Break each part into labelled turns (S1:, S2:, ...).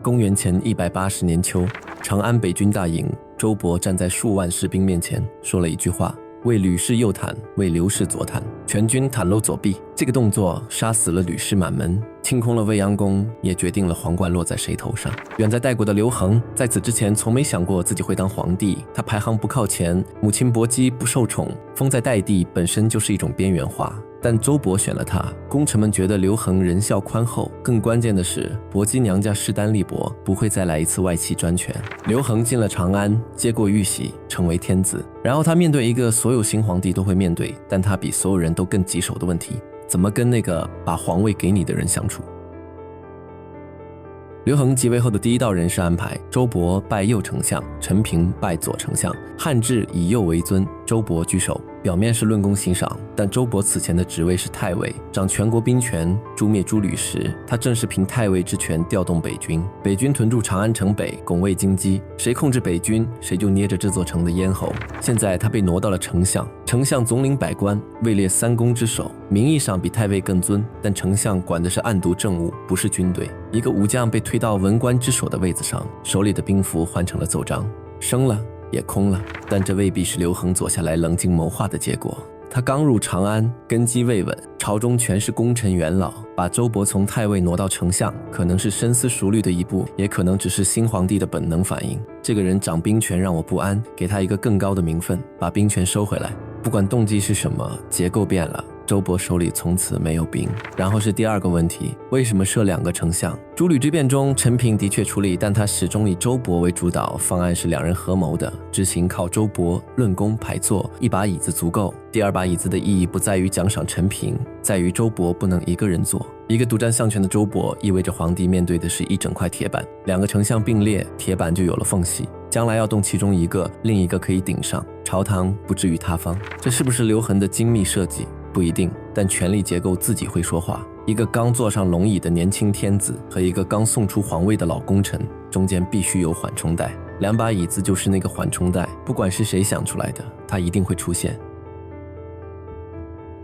S1: 公元前180年秋，长安北军大营，周勃站在数万士兵面前，说了一句话：为吕氏右袒，为刘氏左袒。全军袒露左臂，这个动作杀死了吕氏满门，清空了未央宫，也决定了皇冠落在谁头上。远在代国的刘恒，在此之前从没想过自己会当皇帝，他排行不靠前，母亲薄姬不受宠，封在代地本身就是一种边缘化。但周勃选了他，功臣们觉得刘恒仁孝宽厚，更关键的是薄姬娘家势单力薄，不会再来一次外戚专权。刘恒进了长安，接过玉玺，成为天子，然后他面对一个所有新皇帝都会面对，但他比所有人都更棘手的问题：怎么跟那个把皇位给你的人相处。刘恒即位后的第一道人事安排，周勃拜右丞相，陈平拜左丞相，汉制以右为尊，周勃居首。表面是论功行赏，但周勃此前的职位是太尉，掌全国兵权，诛灭诸吕氏。他正是凭太尉之权调动北军，北军屯驻长安城北，拱卫京畿，谁控制北军，谁就捏着这座城的咽喉。现在他被挪到了丞相，丞相总领百官，位列三公之首，名义上比太尉更尊，但丞相管的是暗度政务，不是军队。一个武将被推到文官之首的位子上，手里的兵符换成了奏章，升了也空了，但这未必是刘恒坐下来冷静谋划的结果。他刚入长安，根基未稳，朝中全是功臣元老，把周勃从太尉挪到丞相，可能是深思熟虑的一步，也可能只是新皇帝的本能反应。这个人掌兵权让我不安，给他一个更高的名分，把兵权收回来。不管动机是什么，结构变了，周勃手里从此没有兵。然后是第二个问题，为什么设两个丞相？诸吕之变中，陈平的确出力，但他始终以周勃为主导，方案是两人合谋的，执行靠周勃，论功排座，一把椅子足够。第二把椅子的意义不在于奖赏陈平，在于周勃不能一个人坐。一个独占相权的周勃，意味着皇帝面对的是一整块铁板，两个丞相并列，铁板就有了缝隙，将来要动其中一个，另一个可以顶上，朝堂不至于塌方。这是不是刘恒的精密设计？不一定，但权力结构自己会说话。一个刚坐上龙椅的年轻天子和一个刚送出皇位的老功臣，中间必须有缓冲带，两把椅子就是那个缓冲带，不管是谁想出来的，它一定会出现。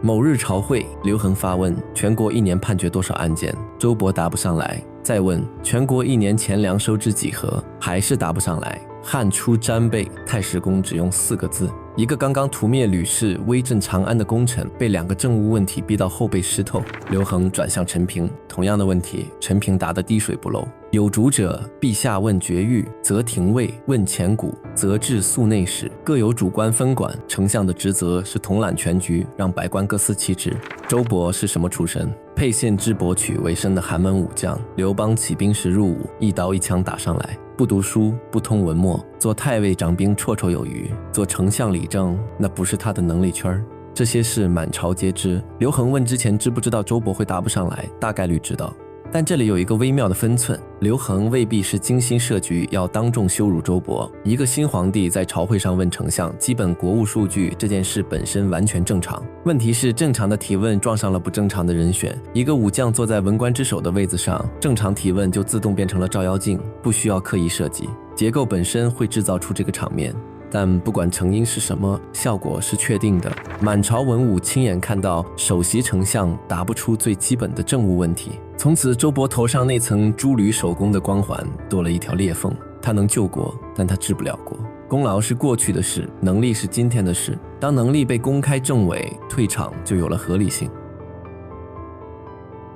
S1: 某日朝会，刘恒发问：全国一年判决多少案件？周勃答不上来。再问：全国一年钱粮收支几何？还是答不上来。汉初詹备，太史公只用4个字。一个刚刚屠灭吕氏、威震长安的功臣，被两个政务问题逼到后背湿透。刘恒转向陈平，同样的问题，陈平答得滴水不漏。有主者，陛下问绝狱，则廷尉问前古，则治肃内史，各有主官分管。丞相的职责是统揽全局，让百官各司其职。周勃是什么出身？沛县知博取为生的寒门武将，刘邦起兵时入伍，一刀一枪打上来，不读书，不通文墨，做太尉掌兵绰绰有余，做丞相理政那不是他的能力圈。这些事满朝皆知。刘恒问之前知不知道周勃会答不上来，大概率知道，但这里有一个微妙的分寸，刘恒未必是精心设局要当众羞辱周勃。一个新皇帝在朝会上问丞相基本国务数据，这件事本身完全正常，问题是正常的提问撞上了不正常的人选。一个武将坐在文官之首的位子上，正常提问就自动变成了照妖镜，不需要刻意设计，结构本身会制造出这个场面。但不管成因是什么，效果是确定的。满朝文武亲眼看到首席丞相答不出最基本的政务问题，从此周勃头上那层诸吕守功的光环多了一条裂缝。他能救国，但他治不了国。功劳是过去的事，能力是今天的事。当能力被公开证伪，退场就有了合理性。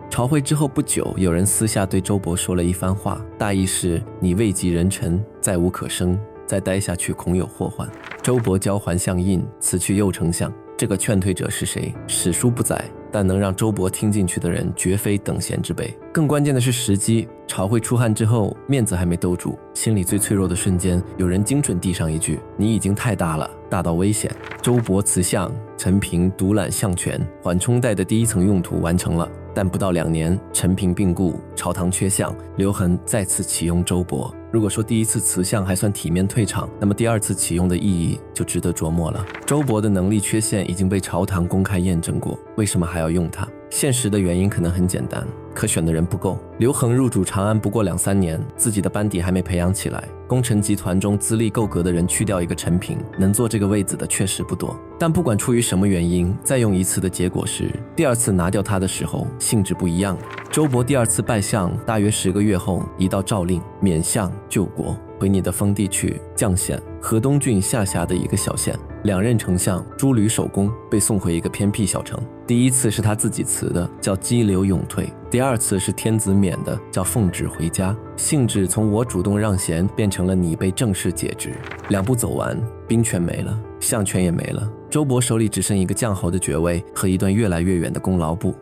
S1: 朝会之后不久，有人私下对周勃说了一番话，大意是：你位极人臣，再无可生，再待下去恐有祸患。周勃交还相印，辞去右丞相。这个劝退者是谁？史书不载，但能让周勃听进去的人绝非等闲之辈。更关键的是时机，朝会出汗之后，面子还没兜住，心里最脆弱的瞬间，有人精准递上一句：你已经太大了，大到危险。周勃辞相，陈平独揽相权，缓冲带的第一层用途完成了。但不到2年，陈平病故，朝堂缺相，刘恒再次启用周勃。如果说第一次辞相还算体面退场，那么第二次启用的意义就值得琢磨了。周勃的能力缺陷已经被朝堂公开验证过，为什么还要用他？现实的原因可能很简单，可选的人不够。刘恒入主长安不过2-3年，自己的班底还没培养起来。功臣集团中资历够格的人去掉一个陈平，能坐这个位子的确实不多。但不管出于什么原因，再用一次的结果是，第二次拿掉他的时候性质不一样了。周勃第二次拜相，大约10个月后，一道诏令，免相救国，回你的封地去。绛县，河东郡下辖的一个小县。2任丞相诸吕守公被送回一个偏僻小城。第一次是他自己辞的，叫激流勇退；第二次是天子免的，叫奉旨回家。性质从我主动让贤变成了你被正式解职。2步走完，兵权没了，相权也没了，周勃手里只剩一个将侯的爵位和一段越来越远的功劳簿。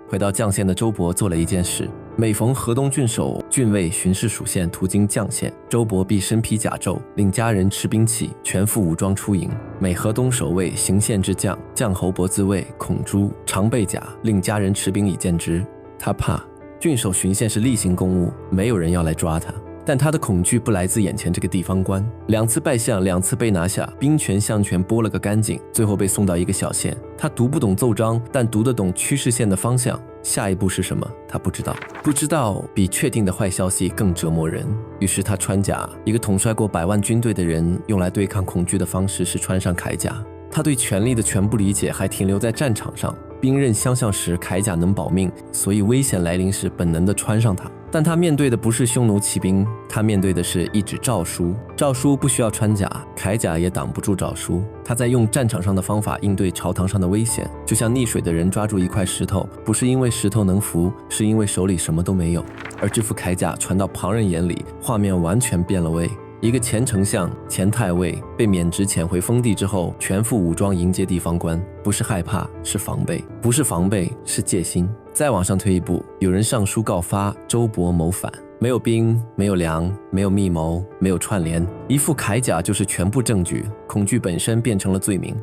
S1: 回到绛县的周勃做了一件事，每逢河东郡守、郡尉巡视属县途经绛县，周勃必身披甲胄，令家人持兵器，全副武装出营。每河东守卫行县之将，将侯伯自卫孔朱常备甲，令家人持兵以见之。他怕郡守巡县是例行公务，没有人要来抓他。但他的恐惧不来自眼前这个地方官，2次拜相，2次被拿下，兵权相权拨了个干净，最后被送到一个小县。他读不懂奏章，但读得懂趋势线的方向，下一步是什么他不知道。不知道比确定的坏消息更折磨人。于是他穿甲，一个统帅过100万军队的人用来对抗恐惧的方式是穿上铠甲。他对权力的全部理解还停留在战场上，兵刃相向时铠甲能保命，所以危险来临时本能地穿上它。但他面对的不是匈奴骑兵，他面对的是一纸诏书。诏书不需要穿甲，铠甲也挡不住诏书。他在用战场上的方法应对朝堂上的危险，就像溺水的人抓住一块石头，不是因为石头能浮，是因为手里什么都没有。而这副铠甲传到旁人眼里，画面完全变了味。一个前丞相、前太尉被免职遣回封地之后，全副武装迎接地方官，不是害怕，是防备；不是防备，是戒心。再往上推一步，有人上书告发周勃谋反，没有兵，没有粮，没有密谋，没有串联，一副铠甲就是全部证据，恐惧本身变成了罪名。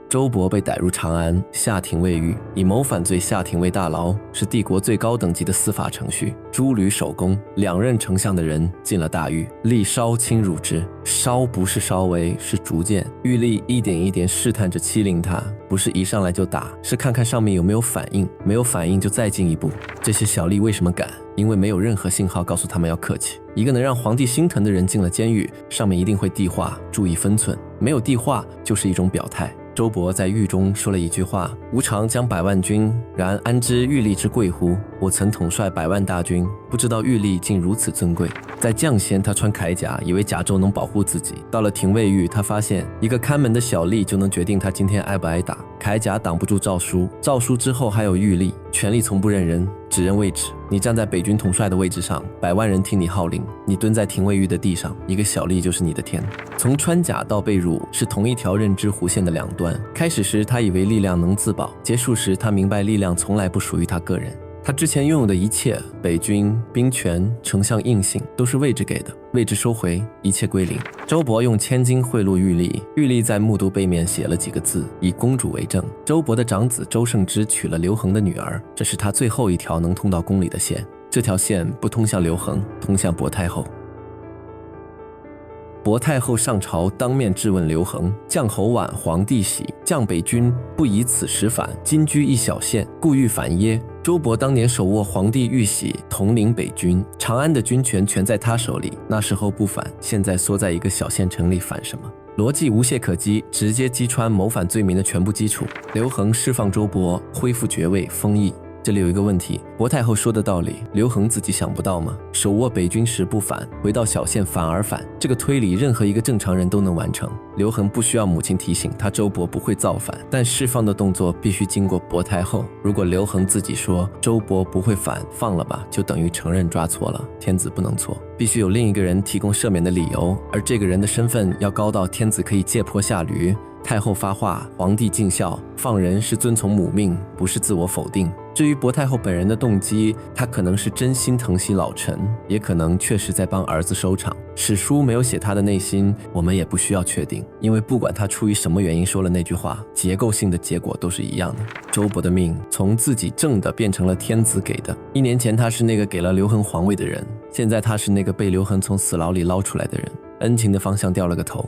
S1: 周勃被逮入长安，下廷未狱，以谋反罪下廷尉大牢，是帝国最高等级的司法程序。诸吕守公2任丞相的人进了大狱，吏稍侵入之，稍不是稍微，是逐渐。狱吏一点一点试探着欺凌他，不是一上来就打，是看看上面有没有反应，没有反应就再进一步。这些小吏为什么敢？因为没有任何信号告诉他们要客气。一个能让皇帝心疼的人进了监狱，上面一定会递话，注意分寸。没有递话就是一种表态。周勃在狱中说了一句话：吾常将100万军，然安知狱吏之贵乎？我曾统帅100万大军，不知道狱吏竟如此尊贵。在绛县他穿铠甲，以为甲胄能保护自己。到了廷尉狱，他发现一个看门的小吏就能决定他今天挨不挨打。铠甲挡不住诏书，诏书之后还有狱吏，权力从不认人，只认位置。你站在北军统帅的位置上，100万人听你号令；你蹲在廷尉狱的地上，一个小吏就是你的天。从穿甲到被辱是同一条认知弧线的2端。开始时他以为力量能自保，结束时他明白力量从来不属于他个人。他之前拥有的一切，北军、兵权、丞相印信，都是位置给的，位置收回，一切归零。周勃用千金贿赂狱吏，狱吏在木牍背面写了几个字，以公主为证。周勃的长子周胜之娶了刘恒的女儿，这是他最后一条能通到宫里的线。这条线不通向刘恒，通向薄太后。薄太后上朝，当面质问刘恒：将侯晚，皇帝喜，将北军不以此时反，今居一小县，故欲反耶？周勃当年手握皇帝玉玺，统领北军，长安的军权全在他手里，那时候不反，现在缩在一个小县城里反什么？逻辑无懈可击，直接击穿谋反罪名的全部基础。刘恒释放周勃，恢复爵位，封邑。这里有一个问题，薄太后说的道理，刘恒自己想不到吗？手握北军时不反，回到小县反而反，这个推理任何一个正常人都能完成。刘恒不需要母亲提醒他周勃不会造反，但释放的动作必须经过薄太后。如果刘恒自己说周勃不会反，放了吧，就等于承认抓错了。天子不能错，必须有另一个人提供赦免的理由，而这个人的身份要高到天子可以借坡下驴。太后发话，皇帝尽孝，放人是遵从母命，不是自我否定。至于薄太后本人的动机，她可能是真心疼惜老臣，也可能确实在帮儿子收场。史书没有写她的内心，我们也不需要确定，因为不管她出于什么原因说了那句话，结构性的结果都是一样的。周勃的命从自己挣的变成了天子给的。1年前他是那个给了刘恒皇位的人，现在他是那个被刘恒从死牢里捞出来的人，恩情的方向掉了个头。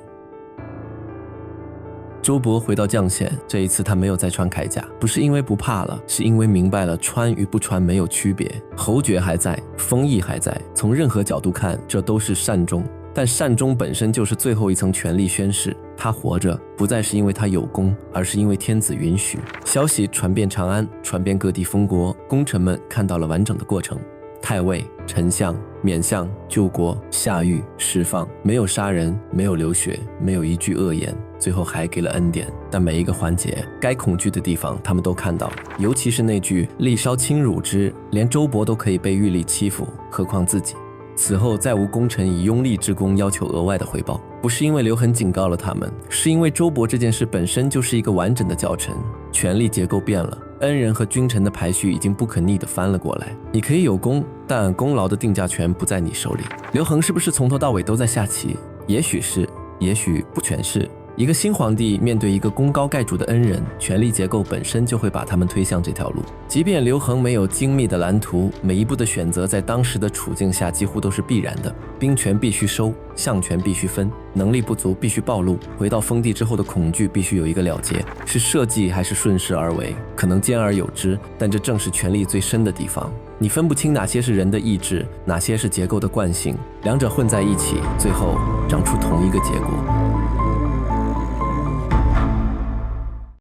S1: 周勃回到绛县，这一次他没有再穿铠甲，不是因为不怕了，是因为明白了穿与不穿没有区别。侯爵还在，丰邑还在，从任何角度看，这都是善终。但善终本身就是最后一层权力宣誓，他活着不再是因为他有功，而是因为天子允许。消息传遍长安，传遍各地封国，功臣们看到了完整的过程。太尉、丞相、免相、救国、下狱、释放，没有杀人，没有流血，没有一句恶言，最后还给了恩典。但每一个环节，该恐惧的地方他们都看到了，尤其是那句力稍轻辱之，连周勃都可以被狱吏欺负，何况自己。此后再无功臣以拥立之功要求额外的回报，不是因为刘恒警告了他们，是因为周勃这件事本身就是一个完整的教程。权力结构变了，恩人和君臣的排序已经不可逆地翻了过来。你可以有功，但功劳的定价权不在你手里。刘恒是不是从头到尾都在下棋？也许是，也许不全是。一个新皇帝面对一个功高盖主的恩人，权力结构本身就会把他们推向这条路。即便刘恒没有精密的蓝图，每一步的选择在当时的处境下几乎都是必然的。兵权必须收，相权必须分，能力不足必须暴露，回到封地之后的恐惧必须有一个了结。是设计还是顺势而为，可能兼而有之，但这正是权力最深的地方。你分不清哪些是人的意志，哪些是结构的惯性，两者混在一起，最后长出同一个结果。